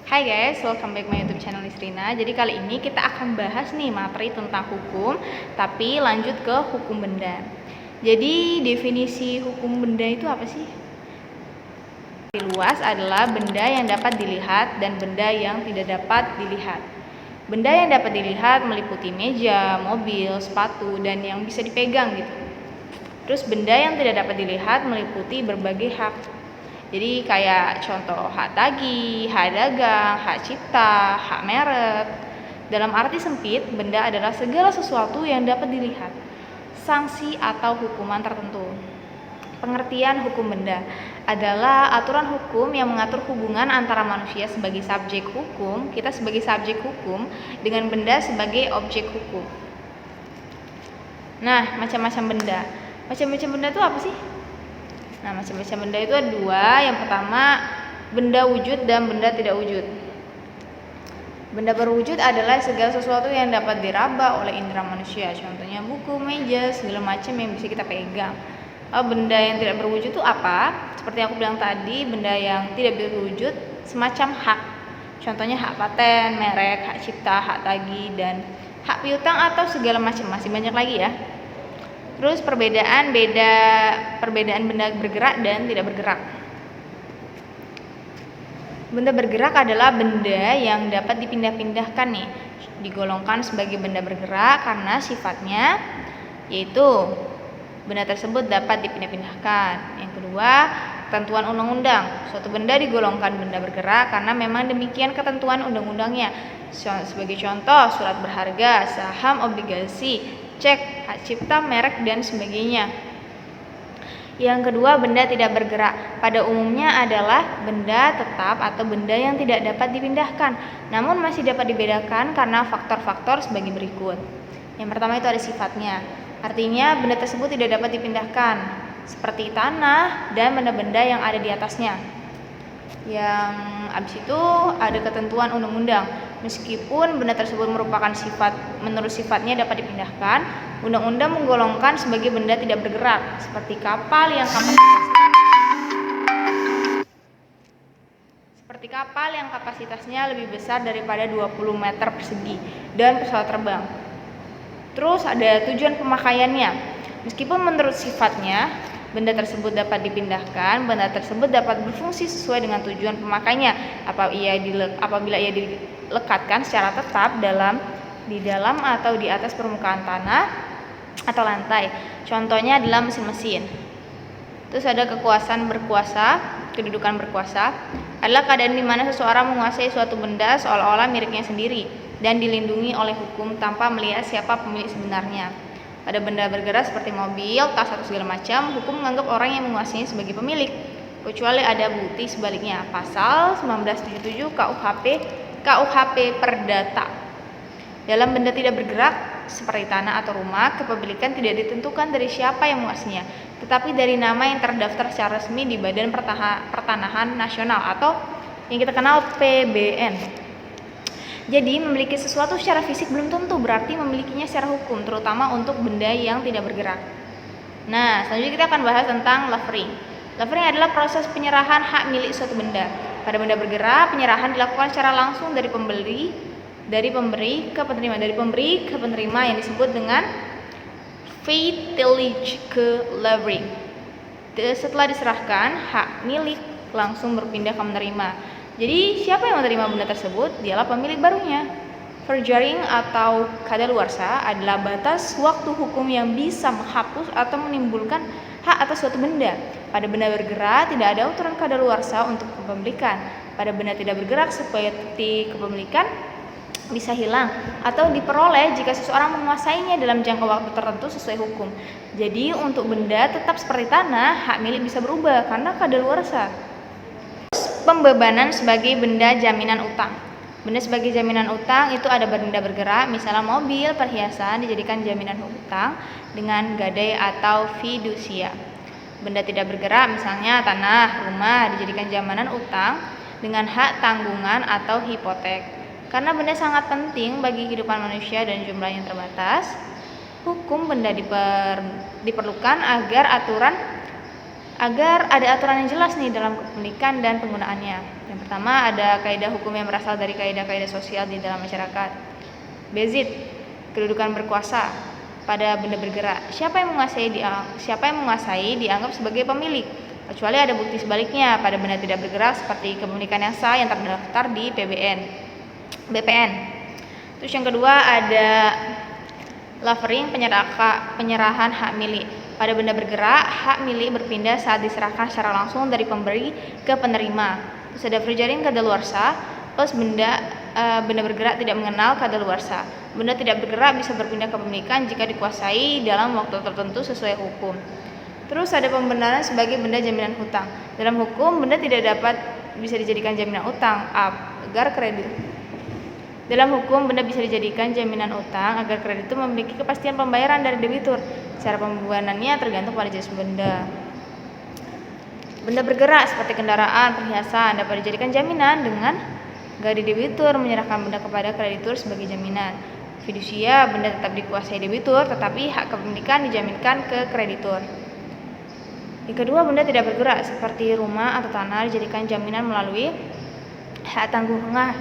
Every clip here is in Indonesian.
Hai guys, welcome back my YouTube channel Nisrina. Jadi kali ini kita akan bahas nih materi tentang hukum, tapi lanjut ke hukum benda. Jadi definisi hukum benda itu apa sih? Luas adalah benda yang dapat dilihat dan benda yang tidak dapat dilihat. Benda yang dapat dilihat meliputi meja, mobil, sepatu, dan yang bisa dipegang gitu. Terus benda yang tidak dapat dilihat meliputi berbagai hak. Jadi kayak contoh hak tagih, hak dagang, hak cipta, hak merek. Dalam arti sempit, benda adalah segala sesuatu yang dapat dilihat, sanksi atau hukuman tertentu. Pengertian hukum benda adalah aturan hukum yang mengatur hubungan antara manusia sebagai subjek hukum, kita sebagai subjek hukum, dengan benda sebagai objek hukum. Nah, macam-macam benda. Macam-macam benda itu apa sih? Nah, macam-macam benda itu ada dua. Yang pertama, benda wujud dan benda tidak wujud. Benda berwujud adalah segala sesuatu yang dapat diraba oleh indera manusia. Contohnya buku, meja, segala macam yang bisa kita pegang. Benda yang tidak berwujud itu apa? Seperti yang aku bilang tadi, benda yang tidak berwujud semacam hak. Contohnya hak paten, merek, hak cipta, hak tagih, dan hak piutang atau segala macam. Masih banyak lagi ya. Terus perbedaan benda bergerak dan tidak bergerak. Benda bergerak adalah benda yang dapat dipindah-pindahkan nih, digolongkan sebagai benda bergerak karena sifatnya yaitu benda tersebut dapat dipindah-pindahkan. Yang kedua, ketentuan undang-undang. Suatu benda digolongkan benda bergerak karena memang demikian ketentuan undang-undangnya. Sebagai contoh, surat berharga, saham, obligasi, cek, hak cipta, merek, dan sebagainya. Yang kedua, benda tidak bergerak. Pada umumnya adalah benda tetap atau benda yang tidak dapat dipindahkan, namun masih dapat dibedakan karena faktor-faktor sebagai berikut. Yang pertama itu ada sifatnya. Artinya benda tersebut tidak dapat dipindahkan, seperti tanah dan benda-benda yang ada di atasnya. Yang habis itu ada ketentuan undang-undang. Meskipun benda tersebut merupakan menurut sifatnya dapat dipindahkan, undang-undang menggolongkan sebagai benda tidak bergerak, seperti kapal yang kapasitasnya lebih besar daripada 20 meter persegi dan pesawat terbang. Terus ada tujuan pemakaiannya. Meskipun menurut sifatnya benda tersebut dapat dipindahkan, benda tersebut dapat berfungsi sesuai dengan tujuan pemakainya apabila ia dilekatkan secara tetap di dalam atau di atas permukaan tanah atau lantai. Contohnya adalah mesin-mesin. Terus ada kedudukan berkuasa adalah keadaan di mana seseorang menguasai suatu benda seolah-olah miliknya sendiri dan dilindungi oleh hukum tanpa melihat siapa pemilik sebenarnya. Pada benda bergerak seperti mobil, tas atau segala macam, hukum menganggap orang yang menguasainya sebagai pemilik, kecuali ada bukti sebaliknya. Pasal 1977 KUHP Perdata. Dalam benda tidak bergerak seperti tanah atau rumah, kepemilikan tidak ditentukan dari siapa yang menguasainya, tetapi dari nama yang terdaftar secara resmi di Badan Pertanahan Nasional atau yang kita kenal PBN. Jadi memiliki sesuatu secara fisik belum tentu berarti memilikinya secara hukum, terutama untuk benda yang tidak bergerak. Nah, selanjutnya kita akan bahas tentang levering. Levering adalah proses penyerahan hak milik suatu benda. Pada benda bergerak, penyerahan dilakukan secara langsung dari pemberi ke penerima yang disebut dengan Faith-Tillich levering. Setelah diserahkan, hak milik langsung berpindah ke penerima. Jadi siapa yang menerima benda tersebut? Dialah pemilik barunya. Forgery atau kadaluarsa adalah batas waktu hukum yang bisa menghapus atau menimbulkan hak atas suatu benda. Pada benda bergerak tidak ada aturan kadaluarsa untuk kepemilikan. Pada benda tidak bergerak seperti kepemilikan bisa hilang atau diperoleh jika seseorang menguasainya dalam jangka waktu tertentu sesuai hukum. Jadi untuk benda tetap seperti tanah, hak milik bisa berubah karena kadaluarsa. Pembebanan sebagai benda jaminan utang. Benda sebagai jaminan utang itu ada benda bergerak, misalnya mobil, perhiasan dijadikan jaminan utang dengan gadai atau fidusia. Benda tidak bergerak, misalnya tanah, rumah dijadikan jaminan utang dengan hak tanggungan atau hipotek. Karena benda sangat penting bagi kehidupan manusia dan jumlahnya terbatas, hukum benda diperlukan agar agar ada aturan yang jelas nih dalam kepemilikan dan penggunaannya. Yang pertama ada kaidah hukum yang berasal dari kaidah-kaidah sosial di dalam masyarakat. Bezit, kedudukan berkuasa pada benda bergerak. Siapa yang menguasai dianggap sebagai pemilik, kecuali ada bukti sebaliknya pada benda tidak bergerak seperti kepemilikan yang sah yang terdaftar di BPN. Terus yang kedua ada levering, penyerahan hak milik. Pada benda bergerak, hak milik berpindah saat diserahkan secara langsung dari pemberi ke penerima. Terus ada verjaring kadaluarsa, plus benda bergerak tidak mengenal kadaluarsa. Benda tidak bergerak bisa berpindah kepemilikan jika dikuasai dalam waktu tertentu sesuai hukum. Terus ada pembenaran sebagai benda jaminan hutang. Dalam hukum, benda tidak bisa dijadikan jaminan utang agar kreditur. Dalam hukum, benda bisa dijadikan jaminan utang agar kreditur memiliki kepastian pembayaran dari debitur. Cara pembebanannya tergantung pada jenis benda. Benda bergerak seperti kendaraan, perhiasan dapat dijadikan jaminan dengan gadi debitur menyerahkan benda kepada kreditur sebagai jaminan. Fidusia, benda tetap dikuasai debitur tetapi hak kepemilikan dijaminkan ke kreditur. Yang kedua, benda tidak bergerak seperti rumah atau tanah dijadikan jaminan melalui hak tanggungan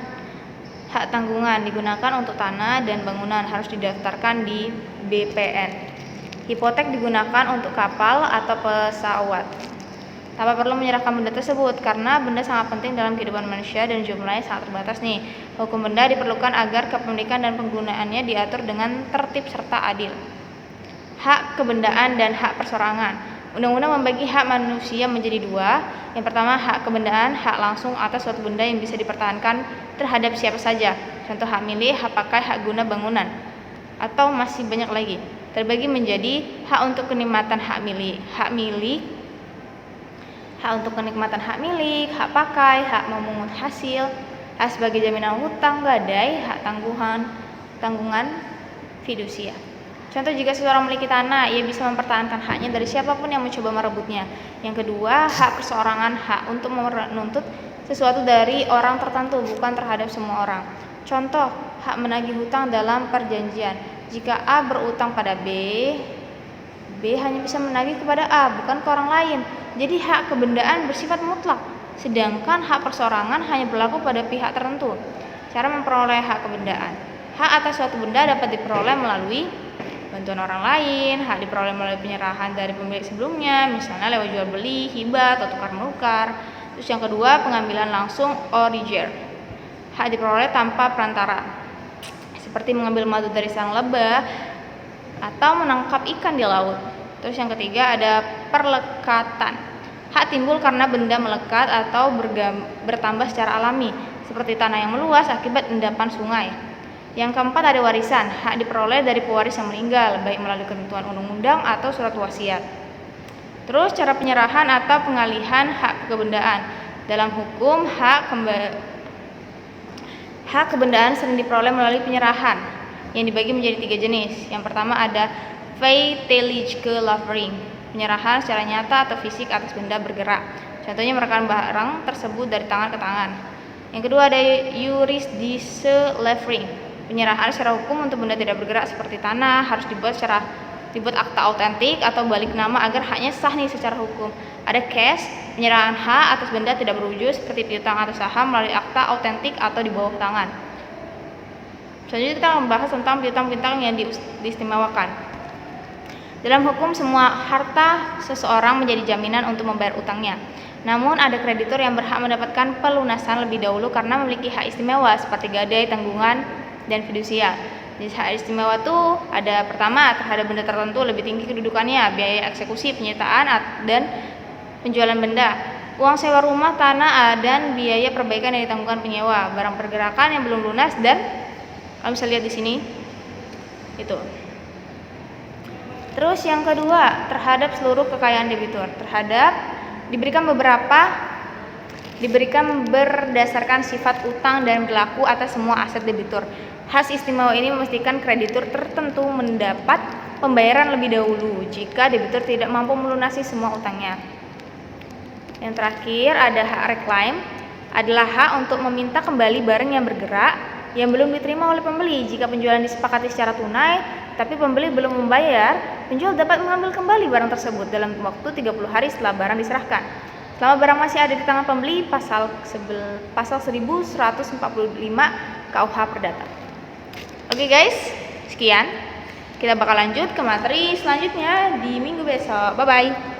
digunakan untuk tanah dan bangunan harus didaftarkan di BPN. Hipotek digunakan untuk kapal atau pesawat. Tanpa perlu menyerahkan benda tersebut karena benda sangat penting dalam kehidupan manusia dan jumlahnya sangat terbatas nih. Hukum benda diperlukan agar kepemilikan dan penggunaannya diatur dengan tertib serta adil. Hak kebendaan dan hak perseorangan. Undang-undang membagi hak manusia menjadi dua. Yang pertama, hak kebendaan, hak langsung atas suatu benda yang bisa dipertahankan terhadap siapa saja. Contoh hak milik, hak pakai, hak guna bangunan. Atau masih banyak lagi. Terbagi menjadi hak untuk kenikmatan hak milik, hak untuk kenikmatan hak milik, hak pakai, hak memungut hasil, hak sebagai jaminan hutang gadai, hak tanggungan fidusia. Contoh, jika seseorang memiliki tanah, ia bisa mempertahankan haknya dari siapapun yang mencoba merebutnya. Yang kedua, hak perseorangan, hak untuk menuntut sesuatu dari orang tertentu, bukan terhadap semua orang. Contoh, hak menagih hutang dalam perjanjian. Jika A berutang pada B hanya bisa menagih kepada A, bukan ke orang lain. Jadi hak kebendaan bersifat mutlak, sedangkan hak perseorangan hanya berlaku pada pihak tertentu. Cara memperoleh hak kebendaan. Hak atas suatu benda dapat diperoleh melalui bantuan orang lain, hak diperoleh melalui penyerahan dari pemilik sebelumnya, misalnya lewat jual beli, hibah, atau tukar menukar. Terus yang kedua, pengambilan langsung origer. Hak diperoleh tanpa perantara, seperti mengambil madu dari sang lebah atau menangkap ikan di laut. Terus yang ketiga ada perlekatan. Hak timbul karena benda melekat atau bertambah secara alami, seperti tanah yang meluas akibat endapan sungai. Yang keempat ada warisan. Hak diperoleh dari pewaris yang meninggal, baik melalui ketentuan undang-undang atau surat wasiat. Terus cara penyerahan atau pengalihan hak kebendaan. Dalam hukum, hak kebendaan sering diperoleh melalui penyerahan yang dibagi menjadi 3 jenis. Yang pertama ada Feitelijke levering, penyerahan secara nyata atau fisik atas benda bergerak. Contohnya merekam barang tersebut dari tangan ke tangan. Yang kedua ada Jurisdictie levering, penyerahan secara hukum untuk benda tidak bergerak seperti tanah harus dibuat akta autentik atau balik nama agar haknya sah nih secara hukum. Ada cash, penyerahan hak atas benda tidak berwujud seperti piutang atau saham melalui akta autentik atau di bawah tangan. Selanjutnya kita akan membahas tentang piutang-piutang yang diistimewakan. Dalam hukum, semua harta seseorang menjadi jaminan untuk membayar utangnya. Namun ada kreditur yang berhak mendapatkan pelunasan lebih dahulu karena memiliki hak istimewa seperti gadai, tanggungan, dan fidusia. Di hak istimewa itu ada pertama, terhadap benda tertentu lebih tinggi kedudukannya, biaya eksekusi, penyitaan, dan penjualan benda, uang sewa rumah, tanah, dan biaya perbaikan yang ditanggungan penyewa, barang pergerakan yang belum lunas, dan kalau bisa lihat di sini itu. Terus yang kedua, terhadap seluruh kekayaan debitur, diberikan berdasarkan sifat utang dan berlaku atas semua aset debitur. Hak istimewa ini memastikan kreditur tertentu mendapat pembayaran lebih dahulu jika debitur tidak mampu melunasi semua utangnya. Yang terakhir ada hak reclaim, adalah hak untuk meminta kembali barang yang bergerak yang belum diterima oleh pembeli. Jika penjualan disepakati secara tunai, tapi pembeli belum membayar, penjual dapat mengambil kembali barang tersebut dalam waktu 30 hari setelah barang diserahkan. Selama barang masih ada di tangan pembeli, pasal 1145 KUH Perdata. Oke guys, sekian. Kita bakal lanjut ke materi selanjutnya di minggu besok. Bye-bye.